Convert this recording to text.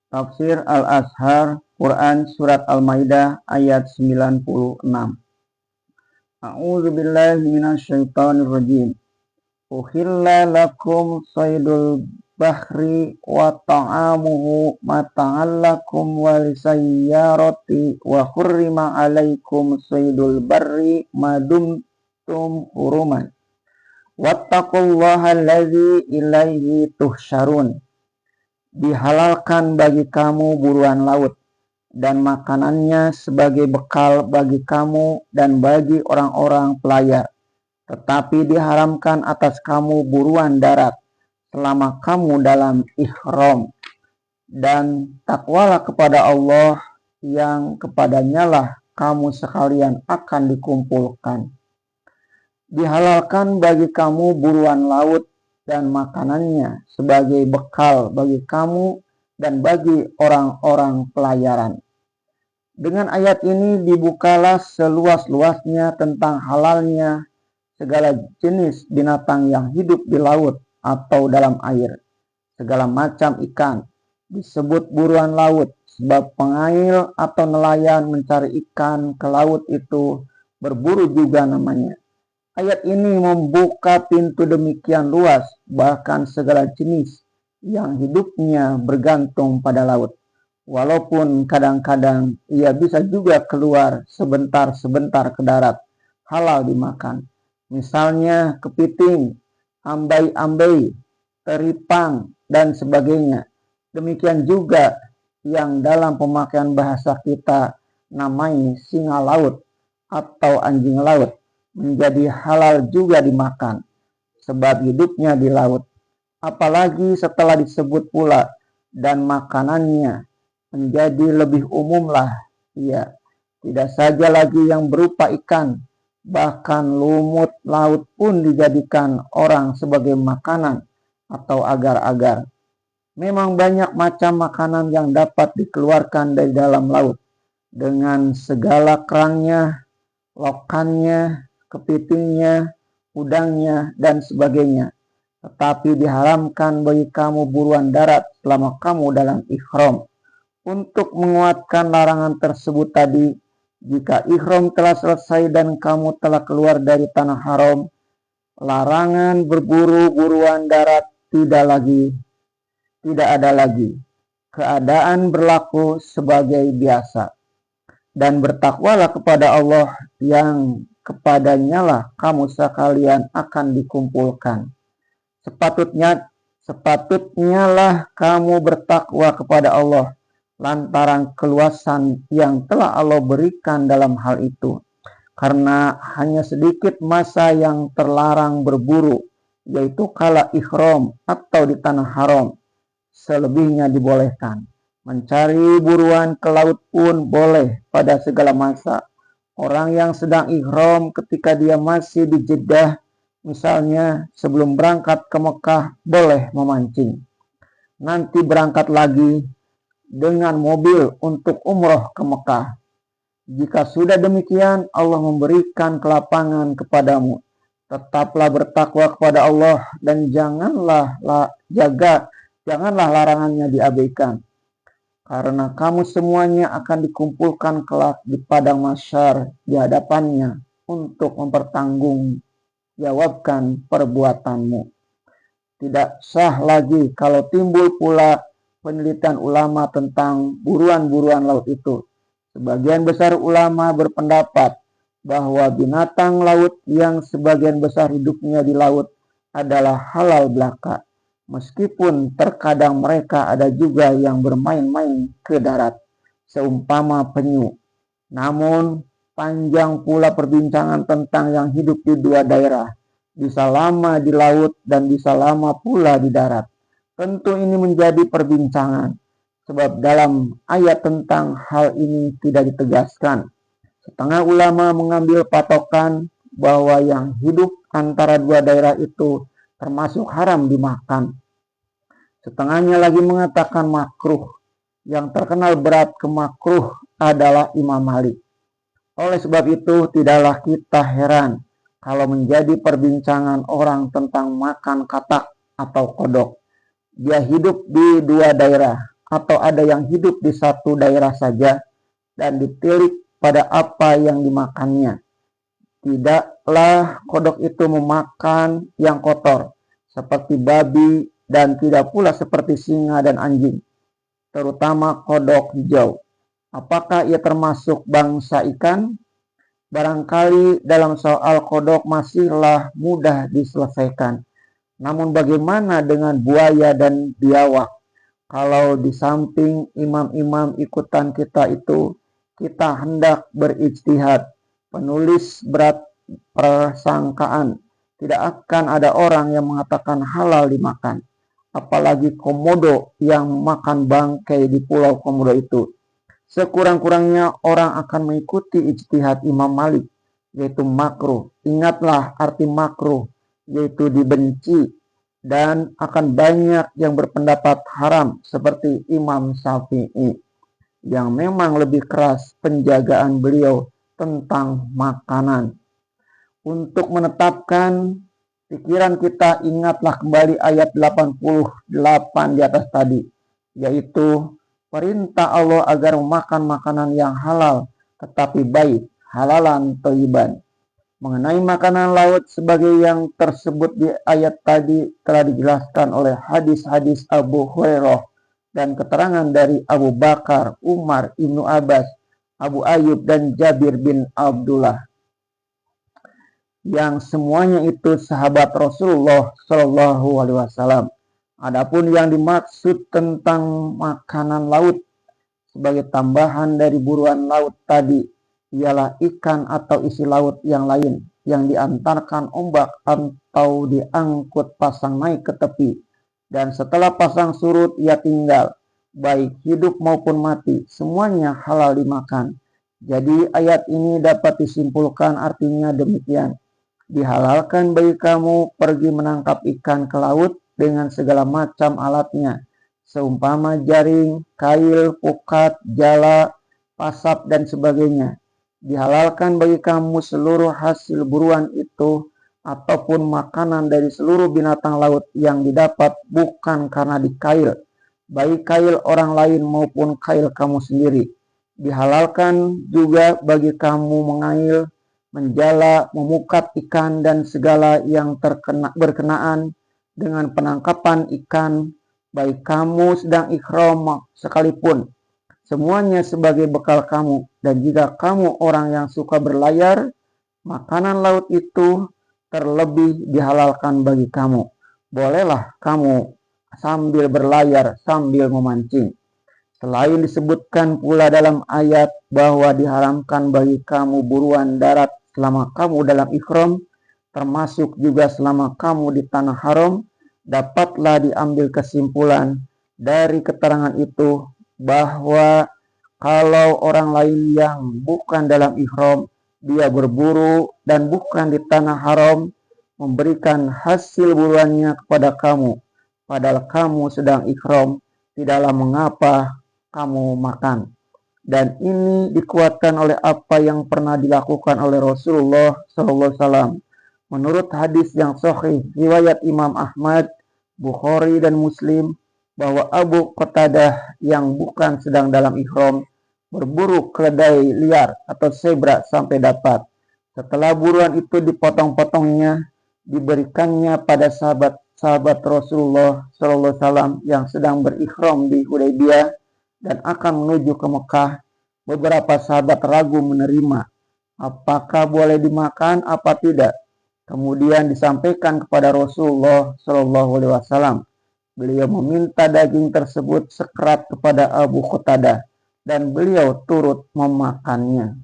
Tafsir Al-Azhar Quran Surat Al-Maidah ayat 96. A'udzu billahi minasyaitonir rajim. Uhilla lakum saydul bahri wa ta'amuhu mata'an lakum walisayyarati wa hurrima alaikum saydul barri madumtum huruman. Wattaqullaha allazi ilaihi tuhsyarun. Dihalalkan bagi kamu buruan laut dan makanannya sebagai bekal bagi kamu dan bagi orang-orang pelayar. Tetapi diharamkan atas kamu buruan darat selama kamu dalam ihram. Dan takwalah kepada Allah yang kepadanya lah kamu sekalian akan dikumpulkan. Dihalalkan bagi kamu buruan laut dan makanannya sebagai bekal bagi kamu dan bagi orang-orang pelayaran. Dengan ayat ini dibukalah seluas-luasnya tentang halalnya segala jenis binatang yang hidup di laut atau dalam air. Segala macam ikan disebut buruan laut sebab pengail atau nelayan mencari ikan ke laut itu berburu juga namanya. Ayat ini membuka pintu demikian luas, bahkan segala jenis yang hidupnya bergantung pada laut. Walaupun kadang-kadang ia bisa juga keluar sebentar-sebentar ke darat, halal dimakan. Misalnya kepiting, ambai-ambai, teripang, dan sebagainya. Demikian juga yang dalam pemakaian bahasa kita namai singa laut atau anjing laut. Menjadi halal juga dimakan sebab hidupnya di laut. Apalagi setelah disebut pula dan makanannya menjadi lebih umumlah. Ya, tidak saja lagi yang berupa ikan, bahkan lumut laut pun dijadikan orang sebagai makanan atau agar-agar. Memang banyak macam makanan yang dapat dikeluarkan dari dalam laut dengan segala kerangnya, lokannya, kepitingnya, udangnya, dan sebagainya. Tetapi diharamkan bagi kamu buruan darat selama kamu dalam ihram. Untuk menguatkan larangan tersebut tadi, jika ihram telah selesai dan kamu telah keluar dari tanah haram, larangan berburu buruan darat tidak ada lagi. Keadaan berlaku sebagai biasa. Dan bertakwalah kepada Allah yang kepadanya lah kamu sekalian akan dikumpulkan. Sepatutnya lah kamu bertakwa kepada Allah lantaran keluasan yang telah Allah berikan dalam hal itu. Karena hanya sedikit masa yang terlarang berburu, yaitu kala ihram atau di tanah haram. Selebihnya dibolehkan. Mencari buruan ke laut pun boleh pada segala masa. Orang yang sedang ihram ketika dia masih di Jeddah, misalnya sebelum berangkat ke Mekah, boleh memancing. Nanti berangkat lagi dengan mobil untuk umroh ke Mekah. Jika sudah demikian, Allah memberikan kelapangan kepadamu. Tetaplah bertakwa kepada Allah dan janganlah larangannya diabaikan. Karena kamu semuanya akan dikumpulkan kelak di padang mahsyar di hadapannya untuk mempertanggungjawabkan perbuatanmu. Tidak sah lagi kalau timbul pula penelitian ulama tentang buruan-buruan laut itu. Sebagian besar ulama berpendapat bahwa binatang laut yang sebagian besar hidupnya di laut adalah halal belaka. Meskipun terkadang mereka ada juga yang bermain-main ke darat, seumpama penyu. Namun, panjang pula perbincangan tentang yang hidup di dua daerah, bisa lama di laut dan bisa lama pula di darat. Tentu ini menjadi perbincangan, sebab dalam ayat tentang hal ini tidak ditegaskan. Setengah ulama mengambil patokan bahwa yang hidup antara dua daerah itu termasuk haram dimakan. Setengahnya lagi mengatakan makruh. Yang terkenal berat ke makruh adalah Imam Malik. Oleh sebab itu tidaklah kita heran kalau menjadi perbincangan orang tentang makan katak atau kodok. Dia hidup di dua daerah, atau ada yang hidup di satu daerah saja dan ditilik pada apa yang dimakannya. Tidaklah kodok itu memakan yang kotor, seperti babi, dan tidak pula seperti singa dan anjing, terutama kodok hijau. Apakah ia termasuk bangsa ikan? Barangkali dalam soal kodok masihlah mudah diselesaikan. Namun bagaimana dengan buaya dan biawak? Kalau di samping imam-imam ikutan kita itu, kita hendak berijtihad, penulis berat persangkaan, tidak akan ada orang yang mengatakan halal dimakan. Apalagi komodo yang makan bangkai di pulau Komodo itu. Sekurang-kurangnya orang akan mengikuti ijtihad Imam Malik, yaitu makruh. Ingatlah arti makruh, yaitu dibenci, dan akan banyak yang berpendapat haram seperti Imam Syafi'i, yang memang lebih keras penjagaan beliau tentang makanan. Untuk menetapkan pikiran kita, ingatlah kembali ayat 88 di atas tadi, yaitu perintah Allah agar memakan makanan yang halal tetapi baik, halalan thayyiban. Mengenai makanan laut sebagai yang tersebut di ayat tadi telah dijelaskan oleh hadis-hadis Abu Hurairah dan keterangan dari Abu Bakar, Umar, Ibnu Abbas, Abu Ayyub, dan Jabir bin Abdullah, yang semuanya itu sahabat Rasulullah Shallallahu Alaihi Wasallam. Adapun yang dimaksud tentang makanan laut sebagai tambahan dari buruan laut tadi ialah ikan atau isi laut yang lain yang diantarkan ombak atau diangkut pasang naik ke tepi, dan setelah pasang surut ia tinggal, baik hidup maupun mati, semuanya halal dimakan. Jadi ayat ini dapat disimpulkan artinya demikian: dihalalkan bagi kamu pergi menangkap ikan ke laut dengan segala macam alatnya, seumpama jaring, kail, pukat, jala, pasap, dan sebagainya. Dihalalkan bagi kamu seluruh hasil buruan itu ataupun makanan dari seluruh binatang laut yang didapat bukan karena dikail, baik kail orang lain maupun kail kamu sendiri. Dihalalkan juga bagi kamu mengail, menjala, memukat ikan, dan segala yang berkenaan dengan penangkapan ikan, baik kamu sedang ihram sekalipun, semuanya sebagai bekal kamu. Dan jika kamu orang yang suka berlayar, makanan laut itu terlebih dihalalkan bagi kamu. Bolehlah kamu sambil berlayar, sambil memancing. Selain disebutkan pula dalam ayat bahwa diharamkan bagi kamu buruan darat selama kamu dalam ihram, termasuk juga selama kamu di tanah haram, dapatlah diambil kesimpulan dari keterangan itu bahwa kalau orang lain yang bukan dalam ihram, dia berburu dan bukan di tanah haram, memberikan hasil buruannya kepada kamu, padahal kamu sedang ihram, tidaklah mengapa kamu makan. Dan ini dikuatkan oleh apa yang pernah dilakukan oleh Rasulullah SAW. Menurut hadis yang sahih riwayat Imam Ahmad, Bukhari, dan Muslim, bahwa Abu Qatadah yang bukan sedang dalam ihram berburu keledai liar atau zebra sampai dapat. Setelah buruan itu dipotong-potongnya, diberikannya pada sahabat Rasulullah SAW yang sedang berihram di Hudaybiyah dan akan menuju ke Mekah. Beberapa sahabat ragu menerima, apakah boleh dimakan apa tidak. Kemudian disampaikan kepada Rasulullah SAW. Beliau meminta daging tersebut sekerat kepada Abu Qatadah dan beliau turut memakannya.